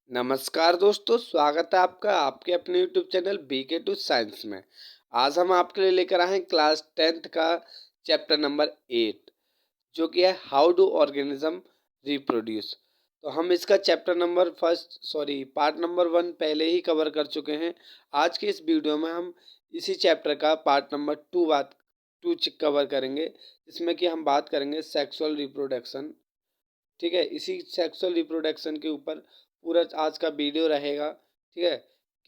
नमस्कार दोस्तों, स्वागत है आपका आपके अपने YouTube channel BK to science में। आज हम आपके लिए लेकर आए हैं क्लास 10th का चैप्टर नंबर 8 जो कि है हाउ डू ऑर्गेनिज्म रिप्रोड्यूस। तो हम इसका चैप्टर नंबर पार्ट नंबर 1 पहले ही कवर कर चुके हैं। आज की इस वीडियो में हम इसी चैप्टर का पार्ट नंबर 2 कवर करेंगे, जिसमें कि हम बात करेंगे सेक्सुअल रिप्रोडक्शन। ठीक है, इसी सेक्सुअल रिप्रोडक्शन के ऊपर पूरा आज का वीडियो रहेगा। ठीक है,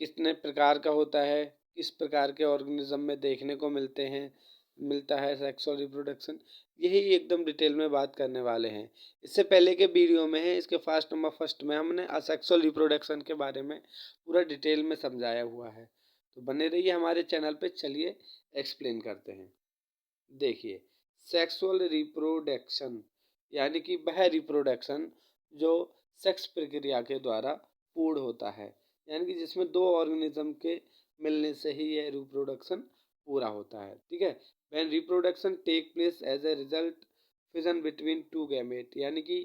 कितने प्रकार का होता है, किस प्रकार के ऑर्गेनिज्म में देखने को मिलता है सेक्सुअल रिप्रोडक्शन, यही एकदम डिटेल में बात करने वाले हैं। इससे पहले के वीडियो में है, इसके फर्स्ट में हमने असेक्सुअल रिप्रोडक्शन के बारे में पूरा डिटेल में समझाया हुआ है। तो बने रहिए हमारे चैनल पे। चलिए एक्सप्लेन करते हैं। देखिए, सेक्सुअल रिप्रोडक्शन यानी कि वह रिप्रोडक्शन जो सेक्स प्रक्रिया के द्वारा पूर्ण होता है, यानी कि जिसमें दो ऑर्गेनिज्म के मिलने से ही यह रिप्रोडक्शन पूरा होता है। ठीक है, when reproduction take place as a result fission between two gamete, यानी कि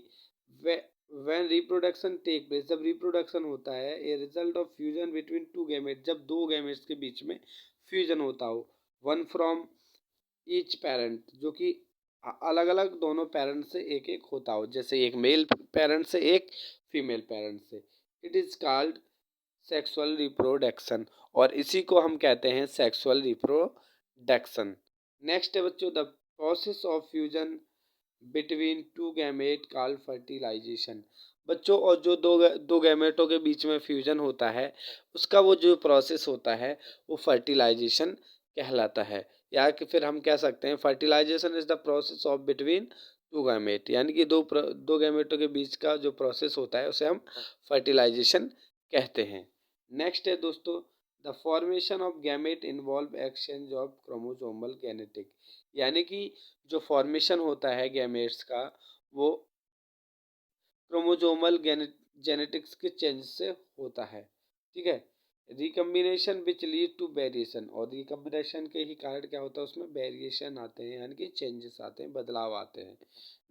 व्हेन रिप्रोडक्शन टेक प्लेस, जब रिप्रोडक्शन होता है a result of fusion between two gamete, जब दो गैमेट्स के बीच में फ्यूजन होता हो, वन फ्रॉम ईच पेरेंट, जो कि अलग अलग दोनों पेरेंट से एक एक होता हो, जैसे एक मेल पेरेंट से एक फीमेल पेरेंट से, it is called sexual reproduction, और इसी को हम कहते हैं सेक्सुअल रिप्रोडक्शन। नेक्स्ट है बच्चों, the process of fusion between two gamete called fertilisation. बच्चों, और जो दो गैमेटों के बीच में फ्यूजन होता है, उसका वो जो प्रोसेस होता है वो फर्टिलाइजेशन कहलाता है। या कि फिर हम कह सकते हैं fertilisation is the process of between two gamete, यानी कि दो गैमेटों के बीच का जो प्रोसेस होता है उसे हम फर्टिलाइजेशन कहते हैं। नेक्स्ट है दोस्तों, the formation of gamete involve exchange of chromosomal genetic, यानी कि जो फॉर्मेशन होता है गैमेट्स का वो क्रोमोसोमल जेनेटिक्स के चेंज से होता है। ठीक है, recombination which lead to variation, और रिकम्बिनेशन के ही कारण क्या होता है, उसमें वेरिएशन आते हैं, यानी कि चेंजेस आते हैं, बदलाव आते हैं।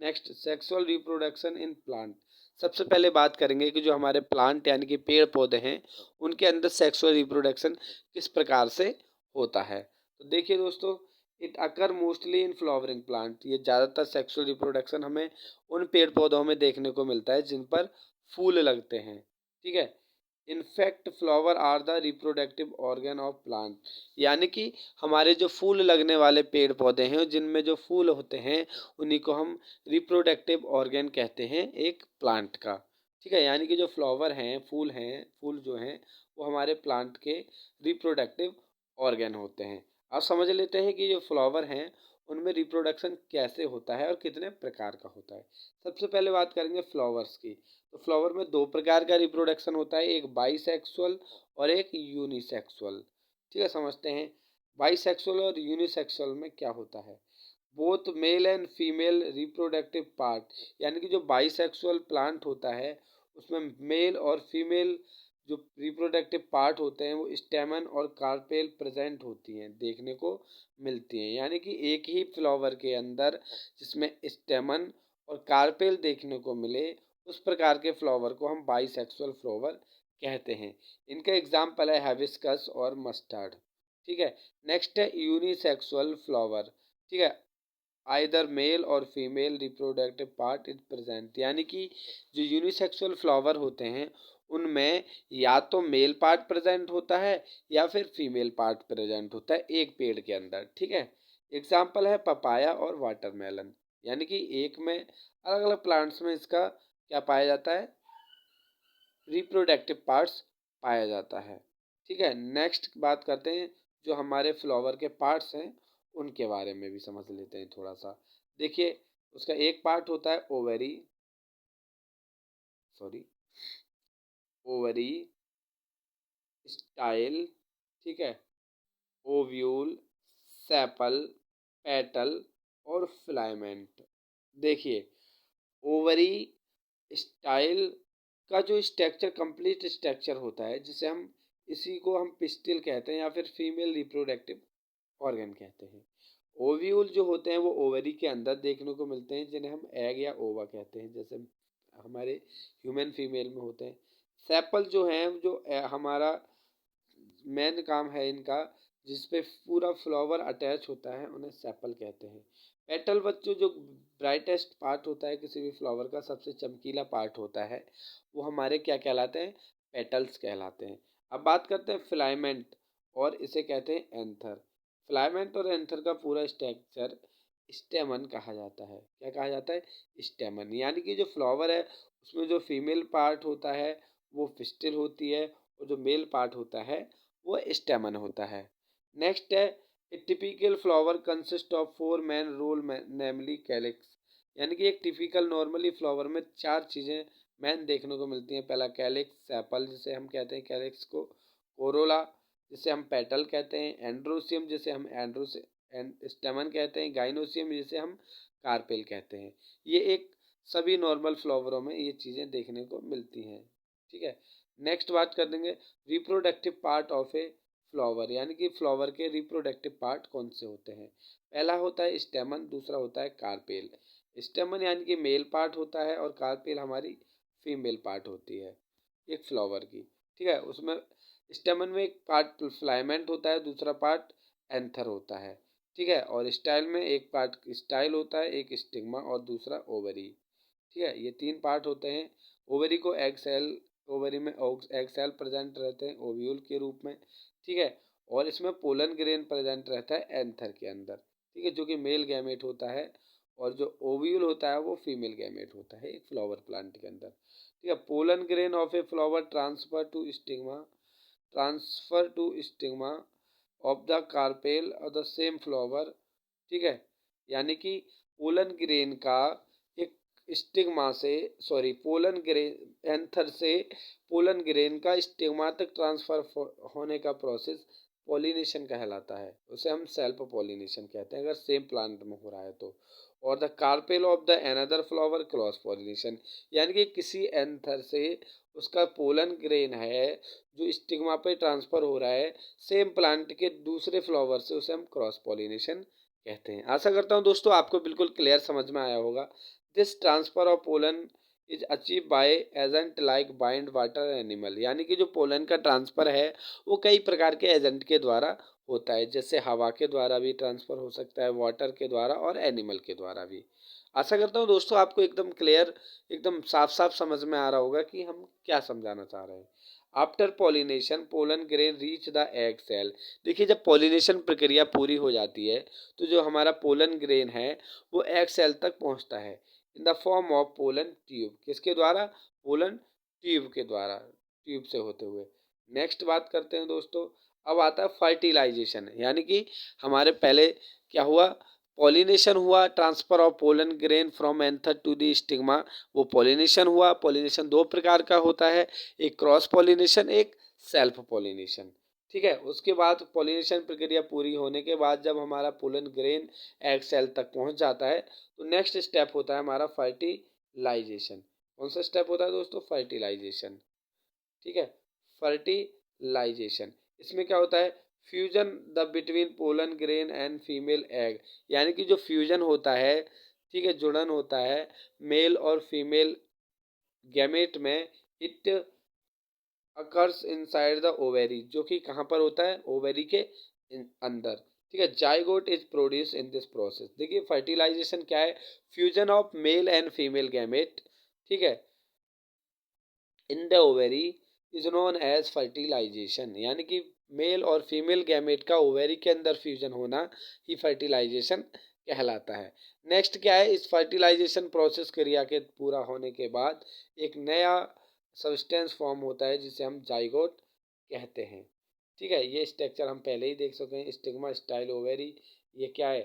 Next, sexual reproduction in plant. सबसे पहले बात करेंगे कि जो हमारे प्लांट यानी कि पेड़ पौधे हैं, उनके अंदर सेक्सुअल रिप्रोडक्शन किस प्रकार से होता है। तो देखिए दोस्तों, it occur mostly in flowering plant. ये ज़्यादातर सेक्सुअल रिप्रोडक्शन हमें उन पेड़ पौधों में देखने को मिलता है जिन पर फूल लगते हैं। ठीक है, in fact flower are the reproductive organ of plant, यानी कि हमारे जो फूल लगने वाले पेड़ पौधे हैं, जिनमें जो फूल होते हैं, उन्हीं को हम रिप्रोडक्टिव ऑर्गन कहते हैं एक प्लांट का। ठीक है, यानी कि जो फ्लावर हैं, फूल जो हैं, वो हमारे प्लांट के रिप्रोडक्टिव ऑर्गन होते हैं। अब समझ लेते हैं कि जो फ्लावर हैं उनमें रिप्रोडक्शन कैसे होता है और कितने प्रकार का होता है। सबसे पहले बात करेंगे फ्लावर्स की। तो फ्लावर में दो प्रकार का रिप्रोडक्शन होता है, एक बाइसेक्सुअल और एक यूनिसेक्सुअल। ठीक है, समझते हैं बाइसेक्सुअल और यूनिसेक्सुअल में क्या होता है। Both male and female reproductive part, यानी कि जो बाइसेक्सुअल प्लांट होता है उसमें मेल और फीमेल जो रिप्रोडक्टिव पार्ट होते हैं वो स्टेमन और कार्पेल प्रेजेंट होती हैं, देखने को मिलती हैं। यानी कि एक ही फ्लावर के अंदर जिसमें स्टेमन और कार्पेल देखने को मिले, उस प्रकार के फ्लावर को हम बाइसेक्सुअल फ्लावर कहते हैं। इनका एग्जाम्पल है हैबिस्कस और मस्टर्ड। ठीक है, नेक्स्ट है यूनिसेक्सुअल फ्लावर। ठीक है, आइदर मेल और female reproductive part is present, यानी कि जो यूनिसेक्सुअल फ्लावर होते हैं उनमें या तो मेल पार्ट प्रेजेंट होता है या फिर फीमेल पार्ट प्रेजेंट होता है एक पेड़ के अंदर। ठीक है, एग्जाम्पल है पपाया और वाटरमेलन, यानी कि एक में अलग अलग प्लांट्स में इसका क्या पाया जाता है, रिप्रोडक्टिव पार्ट्स पाया जाता है। ठीक है, नेक्स्ट बात करते हैं जो हमारे फ्लावर के पार्ट्स हैं उनके बारे में भी समझ लेते हैं थोड़ा सा। देखिए, उसका एक पार्ट होता है सॉरी ओवरी, स्टाइल, ठीक है, ओव्यूल, सेपल, पेटल और फिलामेंट। देखिए, ओवरी स्टाइल का जो स्ट्रक्चर कंप्लीट स्ट्रक्चर होता है, जिसे हम इसी को हम पिस्टिल कहते हैं या फिर फीमेल रिप्रोडक्टिव ऑर्गन कहते हैं। ओव्यूल जो होते हैं वो ओवरी के अंदर देखने को मिलते हैं, जिन्हें हम एग या ओवा कहते हैं, जैसे हमारे ह्यूमन फीमेल में होते हैं। सेपल जो है जो हमारा मेन काम है इनका, जिसपे पूरा फ्लावर अटैच होता है, उन्हें सेपल कहते हैं। पेटल बच्चों जो ब्राइटेस्ट पार्ट होता है किसी भी फ्लावर का, सबसे चमकीला पार्ट होता है, वो हमारे क्या कहलाते हैं, पेटल्स कहलाते हैं। अब बात करते हैं फिलामेंट, और इसे कहते हैं एंथर। फिलामेंट और एंथर का पूरा स्ट्रक्चर स्टेमन कहा जाता है। क्या कहा जाता है, स्टेमन। यानी कि जो फ्लावर है उसमें जो फीमेल पार्ट होता है वो पिस्टिल होती है, और जो मेल पार्ट होता है वो स्टेमन होता है। नेक्स्ट है, a typical flower consist of 4 main role, namely calyx. यानी कि एक टिपिकल नॉर्मली फ्लावर में 4 चीज़ें मेन देखने को मिलती हैं। पहला कैलिक्स, सेपल जिसे हम कहते हैं कैलिक्स को, कोरोला जिसे हम पेटल कहते हैं, एंड्रोसियम जिसे हम स्टेमन कहते हैं, गाइनोसियम जिसे हम कार्पेल कहते हैं। ये एक सभी नॉर्मल फ्लावरों में ये चीज़ें देखने को मिलती हैं। ठीक है। नेक्स्ट बात कर देंगे reproductive part of a flower, यानी कि फ्लावर के रिप्रोडक्टिव पार्ट कौन से होते हैं। पहला होता है स्टेमन, दूसरा होता है कार्पेल। स्टेमन यानी कि मेल पार्ट होता है, और कार्पेल हमारी फीमेल पार्ट होती है एक फ्लावर की। ठीक है। उसमें स्टेमन में एक पार्ट फ्लाइमेंट होता है, दूसरा पार्ट एंथर होता है। ठीक है। और स्टाइल में एक पार्ट स्टाइल होता है, एक स्टिग्मा और दूसरा ओवरी। ठीक है। ये 3 पार्ट होते हैं। ओवरी को एग सेल, ओवरी में एग सेल प्रेजेंट रहते हैं ओव्यूल के रूप में। ठीक है। और इसमें पोलन ग्रेन प्रेजेंट रहता है एंथर के अंदर। ठीक है, जो कि मेल गैमेट होता है, और जो ओव्यूल होता है वो फीमेल गैमेट होता है एक फ्लावर प्लांट के अंदर। ठीक है। Pollen grain of a flower transfer to stigma of the carpel of the same flower. ठीक है। यानी कि पोलन ग्रेन का एक स्टिग्मा से, सॉरी पोलन ग्रेन एंथर से पोलन ग्रेन का स्टिग्मा तक ट्रांसफर होने का प्रोसेस पॉलिनेशन कहलाता है। उसे हम सेल्फ पॉलिनेशन कहते हैं अगर सेम प्लांट में हो रहा है तो। और the carpel of the another flower cross pollination, यानी कि किसी एंथर से उसका पोलन ग्रेन है जो स्टिग्मा पे ट्रांसफर हो रहा है सेम प्लांट के दूसरे फ्लावर से, उसे हम क्रॉस पॉलिनेशन कहते हैं। आशा करता हूँ दोस्तों आपको बिल्कुल क्लियर समझ में आया होगा। This transfer of pollen is achieve by agent like bind water animal, यानी कि जो पोलन का ट्रांसफर है वो कई प्रकार के एजेंट के द्वारा होता है, जैसे हवा के द्वारा भी ट्रांसफर हो सकता है, वाटर के द्वारा और एनिमल के द्वारा भी। आशा करता हूँ दोस्तों आपको एकदम क्लियर, एकदम साफ साफ समझ में आ रहा होगा कि हम क्या समझाना चाह रहे हैं। After pollination pollen grain reach the egg cell. देखिए जब पॉलिनेशन प्रक्रिया पूरी हो जाती है तो जो हमारा पोलन ग्रेन है वो एग सेल तक पहुंचता है in the form of pollen tube. किसके द्वारा, पोलन ट्यूब के द्वारा, ट्यूब से होते हुए। नेक्स्ट बात करते हैं दोस्तों, अब आता है फर्टिलाइजेशन, यानी कि हमारे पहले क्या हुआ, पॉलिनेशन हुआ, transfer of pollen grain from anther to the stigma, वो पॉलिनेशन हुआ। पॉलिनेशन 2 प्रकार का होता है, एक क्रॉस पॉलिनेशन, एक सेल्फ पॉलिनेशन। ठीक है। उसके बाद पॉलिनेशन प्रक्रिया पूरी होने के बाद जब हमारा पोलन ग्रेन एग सेल तक पहुंच जाता है तो नेक्स्ट स्टेप होता है हमारा फर्टिलाइजेशन। कौन सा स्टेप होता है दोस्तों, फर्टिलाइजेशन। ठीक है। फर्टिलाइजेशन, इसमें क्या होता है, fusion the between pollen grain and female egg, यानी कि जो फ्यूजन होता है, ठीक है, जुड़न होता है मेल और फीमेल गैमेट में, it occurs inside the ovary, जो कि कहाँ पर होता है, ओवेरी के अंदर। ठीक है। Zygote is produce in this process. देखिए फर्टिलाइजेशन क्या है, fusion of male and female gamete, ठीक है, in the ovary is known as fertilisation, यानी कि मेल और फीमेल गैमेट का ओवेरी के अंदर फ्यूजन होना ही फर्टिलाइजेशन कहलाता है। नेक्स्ट क्या है, इस फर्टिलाइजेशन प्रोसेस क्रिया के पूरा होने के बाद एक नया सब्सटेंस फॉर्म होता है जिसे हम जाइगोट कहते हैं। ठीक है। ये स्ट्रक्चर हम पहले ही देख सकते हैं, स्टिग्मा स्टाइल ओवेरी। ये क्या है,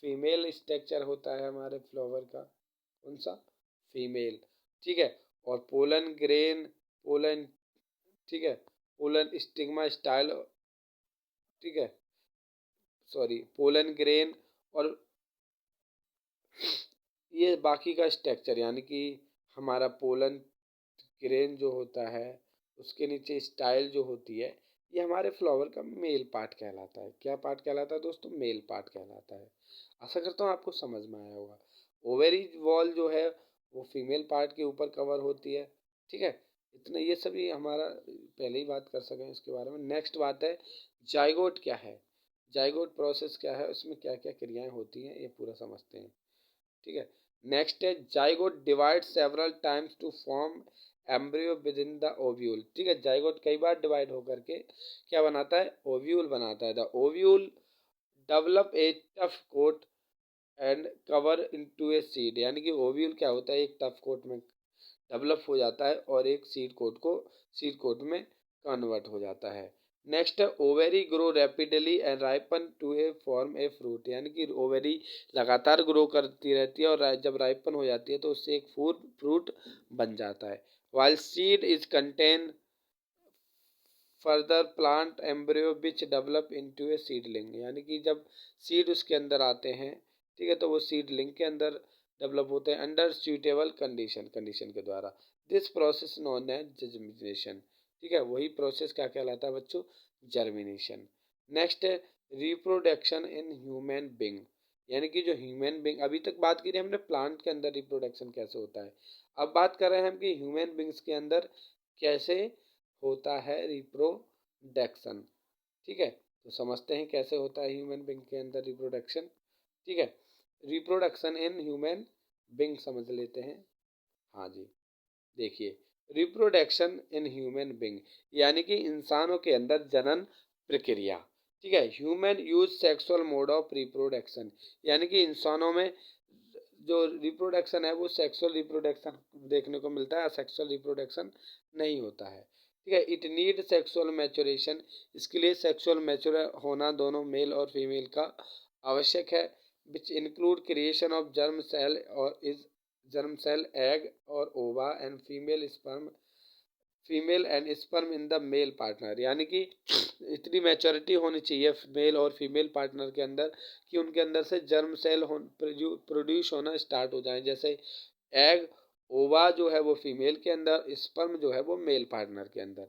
फीमेल स्ट्रक्चर होता है हमारे फ्लावर का, कौन सा, फीमेल। ठीक है। और पोलन ग्रेन, पोलन, ठीक है, पोलन स्टिग्मा स्टाइल, ठीक है, सॉरी पोलन ग्रेन, और ये बाकी का स्ट्रक्चर, यानी कि हमारा पोलन ग्रेन जो होता है उसके नीचे स्टाइल जो होती है, ये हमारे फ्लावर का मेल पार्ट कहलाता है। क्या पार्ट कहलाता है दोस्तों, मेल पार्ट कहलाता है। आशा करता हूँ आपको समझ में आया होगा। ओवेरी वॉल जो है वो फीमेल पार्ट के ऊपर कवर होती है। ठीक है। इतना ये सभी हमारा पहले ही बात कर सकें इसके बारे में। नेक्स्ट बात है जाइगोट क्या है, जाइगोट प्रोसेस क्या है, उसमें क्या क्या क्रियाएं होती हैं, ये पूरा समझते हैं। ठीक है। नेक्स्ट है zygote divide several times to form embryo within the ovule. ठीक है, जाइगोट कई बार डिवाइड होकर के क्या बनाता है, ओव्यूल बनाता है। The ovule develop a tough coat and cover into a seed, यानी कि ओव्यूल क्या होता है, एक टफ कोट में डेवलप हो जाता है और एक सीड कोट में कन्वर्ट हो जाता है। नेक्स्ट है ovary grow rapidly and ripen to a form a fruit, यानी कि ओवेरी लगातार ग्रो करती रहती है और जब राइपन हो जाती है तो उससे एक फ्रूट बन जाता है। While seed is contain further plant embryo which develop into A seedling, यानी कि जब सीड उसके अंदर आते हैं, ठीक है, तो वो सीडलिंग के अंदर डेवलप होते हैं अंडर सुइटेबल कंडीशन के द्वारा। This process known as germination. ठीक है, वही प्रोसेस क्या कहलाता है बच्चों, जर्मिनेशन। नेक्स्ट है रिप्रोडक्शन इन ह्यूमन बींग, यानी कि जो ह्यूमन बींग, अभी तक बात की थी हमने प्लांट के अंदर रिप्रोडक्शन कैसे होता है, अब बात कर रहे हैं हम कि ह्यूमन बींग्स के अंदर कैसे होता है रिप्रोडक्शन। ठीक है, तो समझते हैं कैसे होता है ह्यूमन बींग के अंदर रिप्रोडक्शन। ठीक है, रिप्रोडक्शन इन ह्यूमन बींग समझ लेते हैं। हाँ जी, देखिए रिप्रोडक्शन इन ह्यूमन बींग यानी कि इंसानों के अंदर जनन प्रक्रिया। ठीक है, human use sexual mode of reproduction, यानी कि इंसानों में जो रिप्रोडक्शन है वो सेक्सुअल रिप्रोडक्शन देखने को मिलता है, सेक्सुअल रिप्रोडक्शन नहीं होता है। ठीक है, इट नीड सेक्सुअल मैच्योरेशन, इसके लिए सेक्सुअल मैच्योर होना दोनों मेल और फीमेल का आवश्यक है, which include creation of germ cell और इज जर्म सेल एग और ova and female and sperm in the male partner, यानी कि इतनी मैच्योरिटी होनी चाहिए मेल और फीमेल पार्टनर के अंदर कि उनके अंदर से जर्म सेल प्रोड्यूस होना स्टार्ट हो जाए, जैसे एग ओवा जो है वो फीमेल के अंदर, स्पर्म जो है वो मेल पार्टनर के अंदर।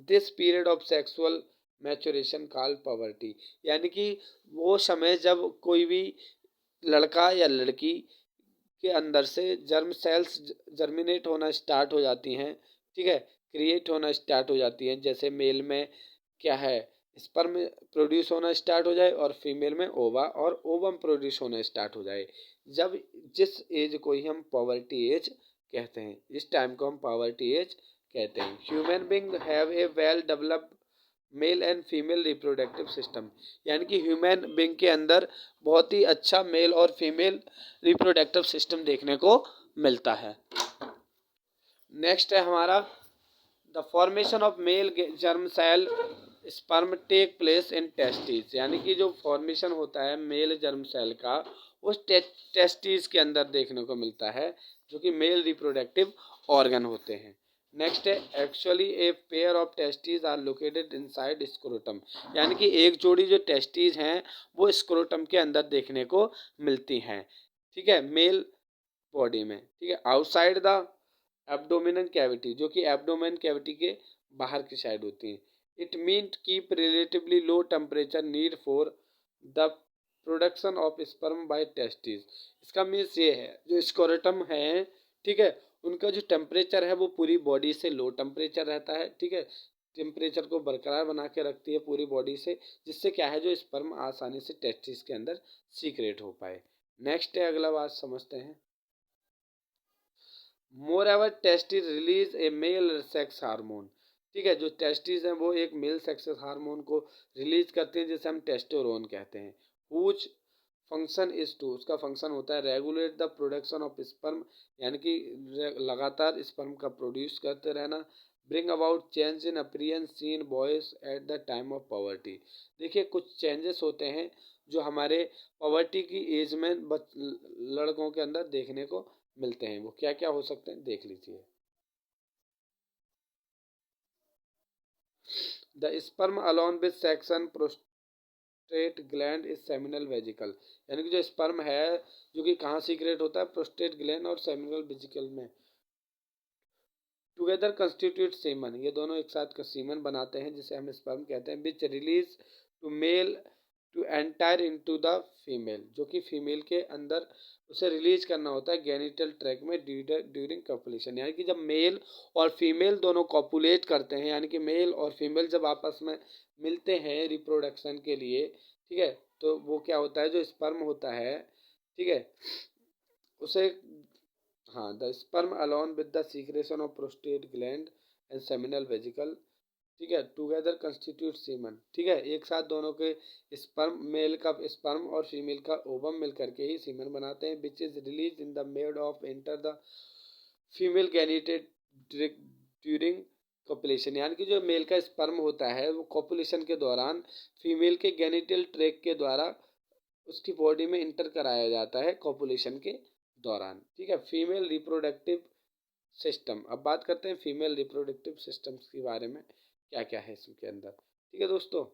This period of sexual maturation called poverty, यानी कि वो समय जब कोई भी लड़का या लड़की के अंदर से जर्म सेल्स जर्मिनेट होना स्टार्ट हो जाती हैं। ठीक है, क्रिएट होना स्टार्ट हो जाती हैं, जैसे मेल में क्या है स्पर्म प्रोड्यूस होना स्टार्ट हो जाए और फीमेल में ओवा और ओवम प्रोड्यूस होना स्टार्ट हो जाए, जब जिस एज को ही हम पॉवर्टी एज कहते हैं, इस टाइम को हम पॉवर्टी एज कहते हैं। Human being have a well developed mail and female reproductive system, यानी कि ह्यूमन बींग के अंदर बहुत ही अच्छा मेल और फीमेल रिप्रोडक्टिव सिस्टम देखने को मिलता है। नेक्स्ट है हमारा the formation of male germ cell sperm take place in testis, यानी कि जो फॉर्मेशन होता है मेल जर्म सेल का उस टेस्टिस के अंदर देखने को मिलता है, जो कि मेल रिप्रोडक्टिव ऑर्गन होते हैं। नेक्स्ट है actually a pair of testis are located inside scrotum, यानी कि एक जोड़ी जो टेस्टिस हैं वो स्क्रोटम के अंदर देखने को मिलती हैं। ठीक है, मेल बॉडी में। ठीक है, आउटसाइड द एब्डोमिनल कैविटी, जो कि एब्डोमेन कैविटी के बाहर की साइड होती हैं। It mean keep relatively low temperature need for the production of sperm bye testis, इसका मीन्स ये है जो स्क्रोटम है, ठीक है, उनका जो टेम्परेचर है वो पूरी बॉडी से लो टेम्परेचर रहता है। ठीक है, टेम्परेचर को बरकरार बना के रखती है पूरी बॉडी से, जिससे क्या है जो स्पर्म आसानी से टेस्टिस के अंदर सीक्रेट हो पाए। नेक्स्ट है अगला बात समझते हैं। Moreover testes release a male sex hormone, ठीक है, जो टेस्टिस हैं वो एक मेल सेक्स हार्मोन को रिलीज करते हैं जिसे हम टेस्टोरोन कहते हैं। हुच फंक्शन इज टू, उसका फंक्शन होता है regulate the production of sperm, यानी कि लगातार स्पर्म का प्रोड्यूस करते रहना। Bring about change in appearance seen boys at the time of puberty, देखिए कुछ चेंजेस होते हैं जो हमारे पॉवर्टी की एज में लड़कों के अंदर देखने को मिलते हैं, वो क्या क्या हो सकते हैं देख लीजिए। The sperm alone with section prostate gland is seminal vesicle, यानी कि जो स्पर्म है जो कि कहाँ सीक्रेट होता है, प्रोस्टेट ग्लैंड और सेमिनल वेजिकल में। टुगेदर कंस्टिट्यूट सीमन, ये दोनों एक साथ का सीमन बनाते हैं जिसे हम स्पर्म कहते हैं, which release to male to entire into the female, जो कि फीमेल के अंदर उसे रिलीज करना होता है गेनिटल ट्रैक में ड्यूरिंग कॉपुलेशन। यानी कि जब मेल और फीमेल दोनों कॉपुलेट करते हैं, यानी कि मेल और फीमेल जब आपस में मिलते हैं रिप्रोडक्शन के लिए, ठीक है, तो वो क्या होता है, जो स्पर्म होता है, ठीक है, उसे, हाँ, the sperm alone with the secretion of prostate gland and seminal vesicle, ठीक है, टुगेदर कंस्टिट्यूट सीमन, ठीक है, एक साथ दोनों के स्पर्म, मेल का स्पर्म और फीमेल का ओवम मिल करके ही सीमन बनाते हैं, which is release in the made of enter the female genital during copulation. यानी कि जो मेल का स्पर्म होता है वो कॉपुलेशन के दौरान फीमेल के गैनिटल ट्रैक के द्वारा उसकी बॉडी में इंटर कराया जाता है कॉपुलेशन के दौरान, ठीक है। फीमेल रिप्रोडक्टिव सिस्टम, अब बात करते हैं फीमेल रिप्रोडक्टिव सिस्टम्स के बारे में, क्या क्या है इसके अंदर, ठीक है दोस्तों।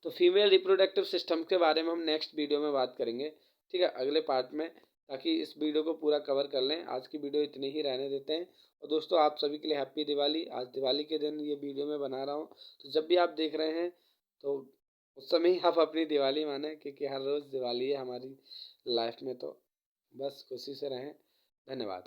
तो फीमेल रिप्रोडक्टिव सिस्टम के बारे में हम नेक्स्ट वीडियो में बात करेंगे, ठीक है, अगले पार्ट में, ताकि इस वीडियो को पूरा कवर कर लें। आज की वीडियो इतनी ही रहने देते हैं। और दोस्तों आप सभी के लिए हैप्पी दिवाली। आज दिवाली के दिन ये वीडियो मैं बना रहा हूँ, तो जब भी आप देख रहे हैं तो उस समय ही आप अपनी दिवाली माने, क्योंकि हर रोज़ दिवाली है हमारी लाइफ में। तो बस खुशी से रहें। धन्यवाद।